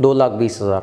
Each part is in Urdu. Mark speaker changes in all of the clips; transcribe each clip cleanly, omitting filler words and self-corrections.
Speaker 1: 2,20,000,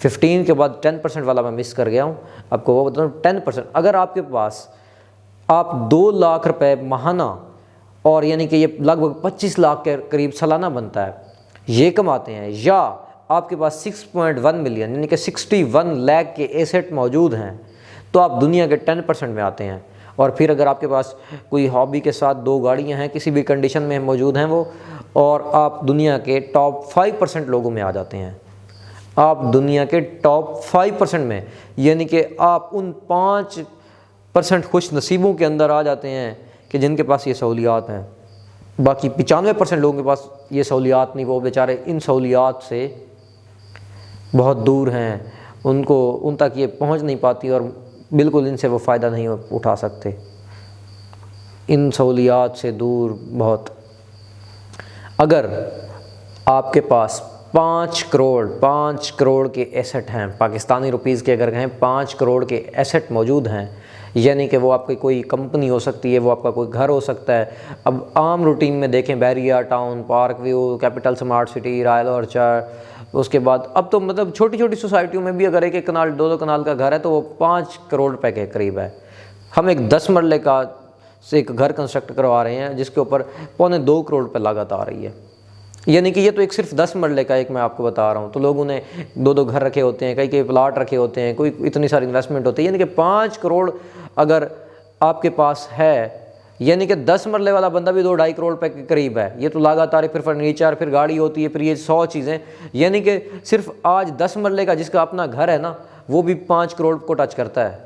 Speaker 1: 15 کے بعد 10% والا میں مس کر گیا ہوں، آپ کو وہ بتاؤں 10%۔ اگر آپ کے پاس آپ 2 لاکھ روپے ماہانہ، اور یعنی کہ یہ لگ بھگ 25 لاکھ کے قریب سالانہ بنتا ہے، یہ کماتے ہیں، یا آپ کے پاس 6.1 ملین یعنی کہ 61 لاکھ کے ایسٹ موجود ہیں، تو آپ دنیا کے 10% میں آتے ہیں۔ اور پھر اگر آپ کے پاس کوئی ہابی کے ساتھ 2 گاڑیاں ہیں، کسی بھی کنڈیشن میں موجود ہیں وہ، اور آپ دنیا کے ٹاپ 5% لوگوں میں آ جاتے ہیں، آپ دنیا کے ٹاپ 5% میں، یعنی کہ آپ ان 5% خوش نصیبوں کے اندر آ جاتے ہیں کہ جن کے پاس یہ سہولیات ہیں۔ باقی 95% لوگوں کے پاس یہ سہولیات نہیں، وہ بیچارے ان سہولیات سے بہت دور ہیں، ان تک یہ پہنچ نہیں پاتی، اور بالکل ان سے وہ فائدہ نہیں اٹھا سکتے، ان سہولیات سے دور بہت۔ اگر آپ کے پاس 5 کروڑ کے ایسٹ ہیں، پاکستانی روپیز کے اگر کہیں 5 کروڑ کے ایسٹ موجود ہیں، یعنی کہ وہ آپ کی کوئی کمپنی ہو سکتی ہے، وہ آپ کا کوئی گھر ہو سکتا ہے۔ اب عام روٹین میں دیکھیں، Bahria town, park view, capital smart city, royal orchard, اس کے بعد اب تو مطلب چھوٹی چھوٹی سوسائٹیوں میں بھی اگر 1 کنال 2 کنال کا گھر ہے تو وہ 5 کروڑ روپے کے قریب ہے۔ ہم ایک 10 مرلے کا سے ایک گھر کنسٹرکٹ کروا رہے ہیں جس کے اوپر 1.25 کروڑ روپے لاگت آ رہی ہے، یعنی کہ یہ تو ایک صرف 10 مرلے کا ایک میں آپ کو بتا رہا ہوں، تو لوگوں نے 2 گھر رکھے ہوتے ہیں، کئی پلاٹ رکھے ہوتے ہیں، کوئی اتنی ساری انویسٹمنٹ ہوتی ہے، یعنی کہ 5 کروڑ اگر آپ کے پاس ہے، یعنی کہ 10 مرلے والا بندہ بھی 2-2.5 کروڑ روپے کے قریب ہے۔ یہ تو لاگت آ رہی، پھر فرنیچر، پھر گاڑی ہوتی ہے، پھر یہ 100 چیزیں، یعنی کہ صرف آج 10 مرلے کا جس کا اپنا گھر ہے نا، وہ بھی 5 کروڑ کو ٹچ کرتا ہے۔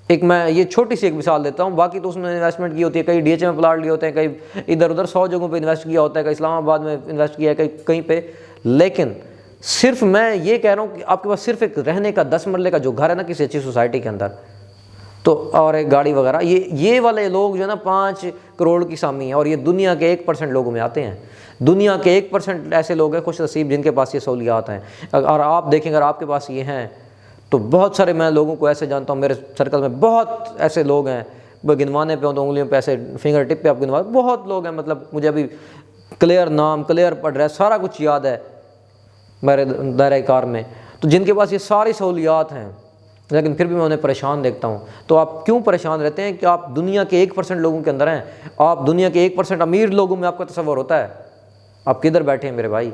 Speaker 1: ایک میں یہ چھوٹی سی ایک مثال دیتا ہوں، باقی تو اس میں انویسٹمنٹ کی ہوتی ہے، کئی DHA میں پلاٹ لیے ہوتے ہیں، کئی ادھر ادھر 100 جگہوں پہ انویسٹ کیا ہوتا ہے، کئی اسلام آباد میں انویسٹ کیا ہے، کہیں پہ، لیکن صرف میں یہ کہہ رہا ہوں کہ آپ کے پاس صرف ایک رہنے کا 10 مرلے کا جو گھر ہے نا کسی اچھی سوسائٹی کے اندر، تو اور ایک گاڑی وغیرہ، یہ والے لوگ جو ہے نا 5 کروڑ کی سامی ہیں، اور یہ دنیا کے 1% لوگوں میں آتے ہیں۔ دنیا کے 1% ایسے لوگ ہیں خوش نصیب جن کے پاس یہ سہولیات ہیں۔ اور آپ دیکھیں اگر آپ کے پاس یہ ہیں تو بہت سارے میں لوگوں کو ایسے جانتا ہوں، میرے سرکل میں بہت ایسے لوگ ہیں، گنوانے پہ ہوں تو انگلیوں پہ ایسے فنگر ٹپ پہ آپ گنوا، بہت لوگ ہیں، مطلب مجھے ابھی کلیئر نام، کلیئر ایڈریس، سارا کچھ یاد ہے میرے دائرۂ کار میں، تو جن کے پاس یہ ساری سہولیات ہیں لیکن پھر بھی میں انہیں پریشان دیکھتا ہوں۔ تو آپ کیوں پریشان رہتے ہیں کہ آپ دنیا کے 1% لوگوں کے اندر ہیں، آپ دنیا کے 1% امیر لوگوں میں آپ کا تصور ہوتا ہے، آپ کدھر بیٹھے ہیں میرے بھائی؟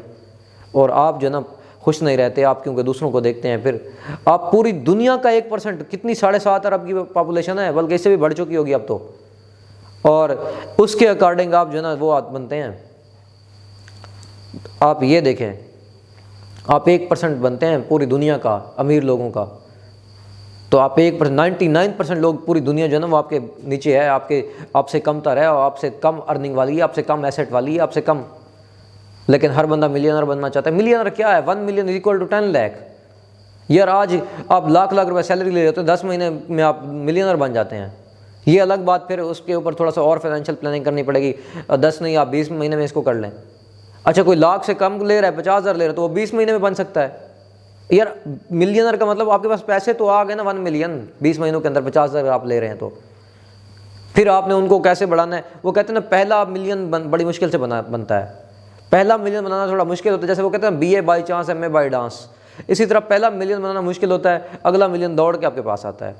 Speaker 1: اور آپ جو ہے نا خوش نہیں رہتے، آپ کیونکہ دوسروں کو دیکھتے ہیں، پھر آپ پوری دنیا کا 1%، کتنی 7.5 ارب کی پاپولیشن ہے، بلکہ اس سے بھی بڑھ چکی ہوگی اب تو، اور اس کے اکارڈنگ آپ جو ہے نا وہ بنتے ہیں۔ آپ یہ دیکھیں، آپ 1% بنتے ہیں پوری دنیا کا امیر لوگوں کا، تو آپ 1%، 99% لوگ پوری دنیا جو ہے نا وہ آپ کے نیچے ہے، آپ سے کم تر ہے، اور آپ سے کم ارننگ والی ہے، آپ سے کم ایسٹ والی ہے، آپ سے کم، لیکن ہر بندہ ملینر بننا چاہتا ہے۔ ملینر کیا ہے؟ 1 ملین = 10 لاکھ۔ یار آج آپ لاکھ روپے سیلری لے لیتے ہیں، 10 مہینے میں آپ ملینر بن جاتے ہیں، یہ الگ بات، پھر اس کے اوپر تھوڑا سا اور فائنینشیل پلاننگ کرنی پڑے گی، 10 نہیں آپ 20 مہینے میں اس کو کر لیں۔ اچھا کوئی لاکھ سے کم لے رہا ہے، 50,000 لے رہا ہے، تو وہ 20 مہینے میں بن سکتا ہے۔ یار ملینر کا مطلب آپ کے پاس پیسے تو آ گئے نا، 1 ملین 20 مہینوں کے اندر 50,000 آپ لے رہے ہیں، تو پھر آپ نے ان کو کیسے بڑھانا ہے؟ وہ کہتے ہیں نا پہلا ملین بڑی مشکل سے بنتا ہے، پہلا ملین بنانا تھوڑا مشکل ہوتا ہے، جیسے وہ کہتے ہیں BA by chance MA by dance, اسی طرح پہلا ملین بنانا مشکل ہوتا ہے، اگلا ملین دوڑ کے آپ کے پاس آتا ہے۔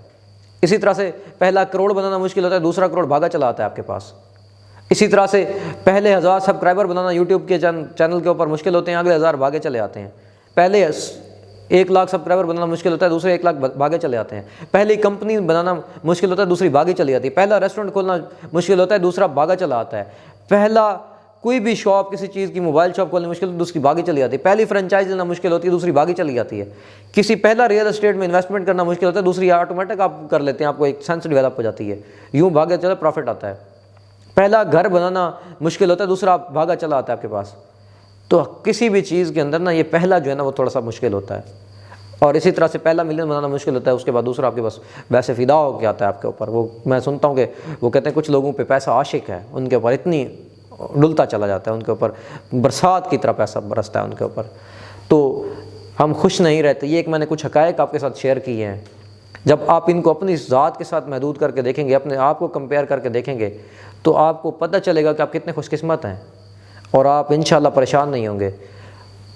Speaker 1: اسی طرح سے پہلا کروڑ بنانا مشکل ہوتا ہے، دوسرا کروڑ بھاگا چلا آتا ہے آپ کے پاس۔ اسی طرح سے پہلے 1000 سبسکرائبر بنانا یوٹیوب کے چینل کے اوپر مشکل ہوتے ہیں، اگلے 1000 بھاگے چلے آتے ہیں۔ پہلے 1 لاکھ سبسکرائبر بنانا مشکل ہوتا ہے، دوسرے 1 لاکھ بھاگے چلے آتے ہیں۔ پہلی کمپنی بنانا مشکل ہوتا ہے، دوسری بھاگے چلی آتی ہے۔ پہلا ریسٹورنٹ کھولنا مشکل ہوتا ہے، دوسرا بھاگا چلا آتا ہے۔ پہلا کوئی بھی شاپ، کسی چیز کی موبائل شاپ کھولنے مشکل ہوتی ہے، دوسری بھاگی چلی جاتی ہے۔ پہلی فرنچائز لینا مشکل ہوتی ہے، دوسری بھاگی چلی جاتی ہے۔ کسی پہلا ریئل اسٹیٹ میں انویسٹمنٹ کرنا مشکل ہوتا ہے، دوسری آٹومیٹک آپ کر لیتے ہیں، آپ کو ایک سینس ڈیولپ ہو جاتی ہے، یوں بھاگے چلا پروفٹ آتا ہے۔ پہلا گھر بنانا مشکل ہوتا ہے، دوسرا بھاگا چلا آتا ہے آپ کے پاس۔ تو کسی بھی چیز کے اندر نا یہ پہلا جو ہے نا وہ تھوڑا سا مشکل ہوتا ہے، اور اسی طرح سے پہلا ملین بنانا مشکل ہوتا ہے، اس کے بعد دوسرا آپ کے پاس ویسے فدا ہو کے آتا ہے آپ کے اوپر۔ وہ میں سنتا ہوں کہ وہ کہتے ہیں کچھ لوگوں پہ پیسہ عاشق ہے، ان کے اوپر اتنی ڈلتا چلا جاتا ہے، ان کے اوپر برسات کی طرح پیسہ برستا ہے ان کے اوپر۔ تو ہم خوش نہیں رہتے۔ یہ ایک میں نے کچھ حقائق آپ کے ساتھ شیئر کیے ہیں، جب آپ ان کو اپنی ذات کے ساتھ محدود کر کے دیکھیں گے، اپنے آپ کو کمپیئر کر کے دیکھیں گے، تو آپ کو پتہ چلے گا کہ آپ کتنے خوش قسمت ہیں، اور آپ انشاءاللہ پریشان نہیں ہوں گے۔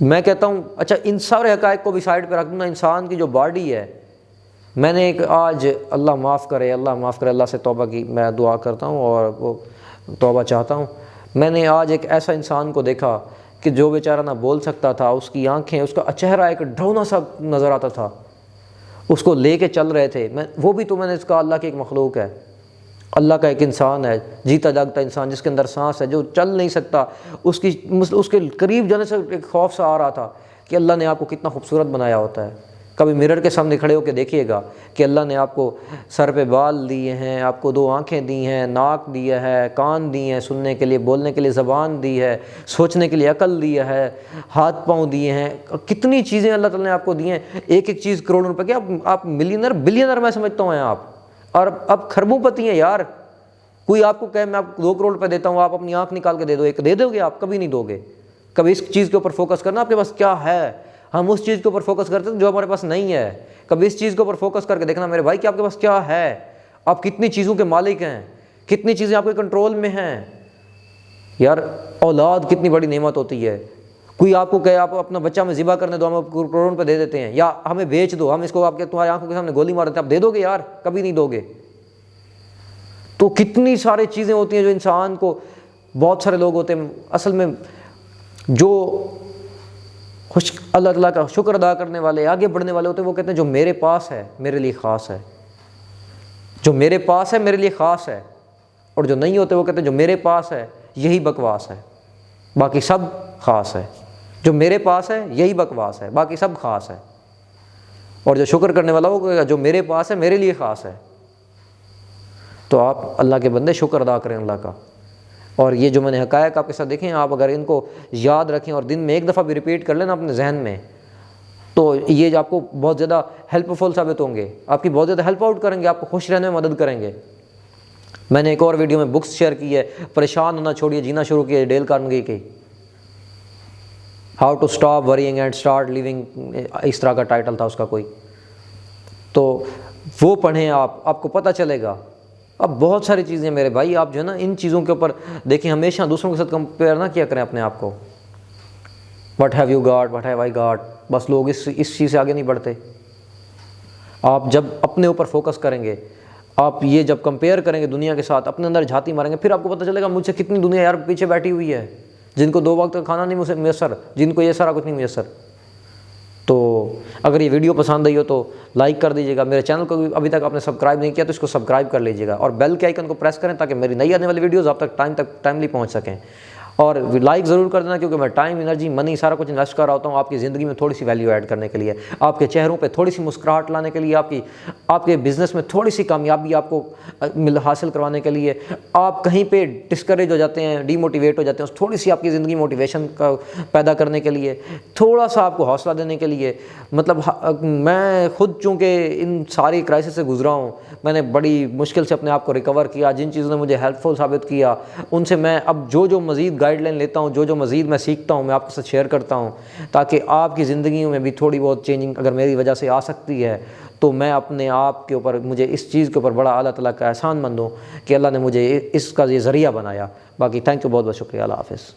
Speaker 1: میں کہتا ہوں اچھا ان سارے حقائق کو بھی سائڈ پہ رکھ دوں نا، انسان کی جو باڈی ہے، میں نے ایک آج اللہ معاف کرے اللہ سے توبہ کی میں دعا کرتا ہوں اور وہ توبہ چاہتا ہوں، میں نے آج ایک ایسا انسان کو دیکھا کہ جو بیچارہ نہ بول سکتا تھا، اس کی آنکھیں، اس کا چہرہ ایک ڈھونا سا نظر آتا تھا، اس کو لے کے چل رہے تھے، وہ بھی تو میں نے اس کا اللہ کی ایک مخلوق ہے، اللہ کا ایک انسان ہے، جیتا جاگتا انسان جس کے اندر سانس ہے، جو چل نہیں سکتا، اس کے قریب جانے سے ایک خوف سا آ رہا تھا کہ اللہ نے آپ کو کتنا خوبصورت بنایا ہوتا ہے۔ کبھی مرر کے سامنے کھڑے ہو کے دیکھیے گا کہ اللہ نے آپ کو سر پہ بال دیے ہیں، آپ کو 2 آنکھیں دی ہیں، ناک دیا ہے، کان دیے ہیں سننے کے لیے، بولنے کے لیے زبان دی ہے، سوچنے کے لیے عقل دیا ہے، ہاتھ پاؤں دیے ہیں، کتنی چیزیں اللہ تعالیٰ نے آپ کو دی ہیں، ایک ایک چیز کروڑوں روپے کی، آپ ملینر بلینر میں سمجھتا ہوں ہیں آپ، اور اب خربوں پتی ہیں یار۔ کوئی آپ کو کہے میں آپ کو 2 کروڑ روپے دیتا ہوں، آپ اپنی آنکھ نکال کے دے دو، ایک دے دو گے آپ؟ کبھی نہیں دو گے۔ کبھی اس چیز کے اوپر فوکس کرنا آپ کے پاس کیا ہے، ہم اس چیز کے اوپر فوکس کرتے ہیں جو ہمارے پاس نہیں ہے۔ کبھی اس چیز کے اوپر فوکس کر کے دیکھنا میرے بھائی کہ آپ کے پاس کیا ہے، آپ کتنی چیزوں کے مالک ہیں، کتنی چیزیں آپ کے کنٹرول میں ہیں۔ یار اولاد کتنی بڑی نعمت ہوتی ہے۔ کوئی آپ کو کہے آپ اپنا بچہ ہمیں ذبح کرنے دو، ہم کروڑوں روپے دے دیتے ہیں، یا ہمیں بیچ دو، ہم اس کو آپ کے تمہاری آنکھوں کے سامنے گولی مار دیتے ہیں، آپ دے دو گے یار؟ کبھی نہیں دو گے۔ تو کتنی ساری چیزیں ہوتی ہیں جو انسان کو، بہت سارے لوگ ہوتے ہیں اصل میں جو اللہ تعالیٰ کا شکر ادا کرنے والے، آگے بڑھنے والے ہوتے ہیں، وہ کہتے ہیں جو میرے پاس ہے میرے لیے خاص ہے، جو میرے پاس ہے میرے لیے خاص ہے، اور جو نہیں ہوتے وہ کہتے ہیں جو میرے پاس ہے یہی بکواس ہے، باقی سب خاص ہے۔ جو میرے پاس ہے یہی بکواس ہے، باقی سب خاص ہے۔ اور جو شکر کرنے والا وہ کہے گا جو میرے پاس ہے میرے لیے خاص ہے۔ تو آپ اللہ کے بندے شکر ادا کریں اللہ کا۔ اور یہ جو میں نے حقائق آپ کے ساتھ دیکھیں، آپ اگر ان کو یاد رکھیں اور دن میں ایک دفعہ بھی ریپیٹ کر لینا اپنے ذہن میں، تو یہ آپ کو بہت زیادہ ہیلپ فل ثابت ہوں گے، آپ کی بہت زیادہ ہیلپ آؤٹ کریں گے، آپ کو خوش رہنے میں مدد کریں گے۔ میں نے ایک اور ویڈیو میں بکس شیئر کی ہے، پریشان ہونا چھوڑیے جینا شروع کیے، ڈیل کارنگی کی، how to stop worrying and start living, اس طرح کا ٹائٹل تھا اس کا کوئی، تو وہ پڑھیں آپ کو پتہ چلے گا۔ اب بہت ساری چیزیں میرے بھائی، آپ جو ہے نا ان چیزوں کے اوپر دیکھیں، ہمیشہ دوسروں کے ساتھ کمپیئر نہ کیا کریں اپنے آپ کو، what have you got, what have I got, بس لوگ اس چیز سے آگے نہیں بڑھتے۔ آپ جب اپنے اوپر فوکس کریں گے، آپ یہ جب کمپیئر کریں گے دنیا کے ساتھ، اپنے اندر جھاتی ماریں گے، پھر آپ کو پتہ چلے گا مجھ سے کتنی دنیا یار پیچھے بیٹھی ہوئی ہے، جن کو 2 وقت کا کھانا نہیں میسر، جن کو یہ سارا کچھ نہیں میسر۔ تو اگر یہ ویڈیو پسند آئی ہو تو لائک کر دیجیے گا، میرے چینل کو ابھی تک آپ نے سبسکرائب نہیں کیا تو اس کو سبسکرائب کر لیجیے گا، اور بیل کے آئیکن کو پریس کریں تاکہ میری نئی آنے والی ویڈیوز آپ تک ٹائملی پہنچ سکیں، اور لائک ضرور کر دینا، کیونکہ میں ٹائم، انرجی، منی سارا کچھ انویسٹ کر رہا ہوتا ہوں آپ کی زندگی میں تھوڑی سی ویلیو ایڈ کرنے کے لیے، آپ کے چہروں پہ تھوڑی سی مسکراہٹ لانے کے لیے، آپ کے بزنس میں تھوڑی سی کامیابی آپ کو حاصل کروانے کے لیے، آپ کہیں پہ ڈسکریج ہو جاتے ہیں، ڈی موٹیویٹ ہو جاتے ہیں، تھوڑی سی آپ کی زندگی موٹیویشن کا پیدا کرنے کے لیے، تھوڑا سا آپ کو حوصلہ دینے کے لیے۔ مطلب میں خود چونکہ ان ساری کرائسس سے گزرا ہوں، میں نے بڑی مشکل سے اپنے آپ کو ریکور کیا، جن چیزوں نے مجھے ہیلپ فل ثابت کیا ان سے میں اب جو مزید گائیڈ لائن لیتا ہوں، جو مزید میں سیکھتا ہوں، میں آپ کے ساتھ شیئر کرتا ہوں، تاکہ آپ کی زندگیوں میں بھی تھوڑی بہت چینجنگ اگر میری وجہ سے آ سکتی ہے تو میں اپنے آپ کے اوپر، مجھے اس چیز کے اوپر بڑا اللہ تعالیٰ کا احسان مند ہوں کہ اللہ نے مجھے اس کا یہ ذریعہ بنایا۔ باقی تھینک یو، بہت بہت شکریہ، اللہ حافظ۔